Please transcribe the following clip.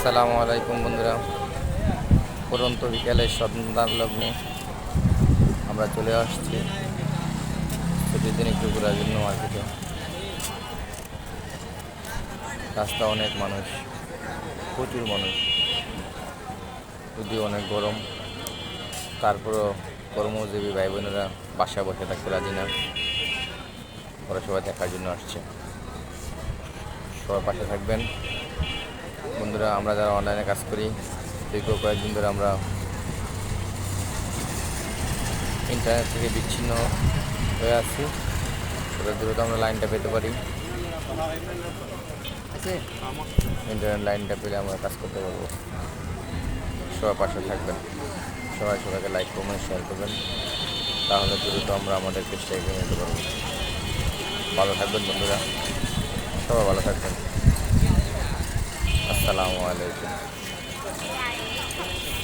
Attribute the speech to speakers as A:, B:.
A: আসসালামু আলাইকুম বন্ধুরা। পরন্ত বিকেলের সন্ধ্যা লগ্নে আমরা চলে আসছি ছুটির দিন একটু ঘোরার জন্য মার্কেটে। রাস্তা অনেক মানুষ, প্রচুর মানুষ, যদিও অনেক গরম, তারপরও কর্মজীবী ভাই বোনেরা বাসায় বসে থাকতে রাজি না, ওরা সবাই দেখার জন্য আসছে। সবার পাশে থাকবেন বন্ধুরা। আমরা যারা অনলাইনে কাজ করি, দীর্ঘ কয়েকদিন ধরে আমরা ইন্টারনেট থেকে বিচ্ছিন্ন হয়ে আছি। সেটা দ্রুত আমরা লাইনটা পেতে পারি। ইন্টারনেট লাইনটা পেলে আমরা কাজ করতে পারবো। সবার পাশে থাকবেন, সবাইকে লাইক কমেন্ট শেয়ার করবেন, তাহলে দ্রুত আমরা আমাদের চেষ্টা এগিয়ে নিতে পারবো। ভালো থাকবেন বন্ধুরা, সবাই ভালো থাকবেন। আসসালামু আলাইকুম।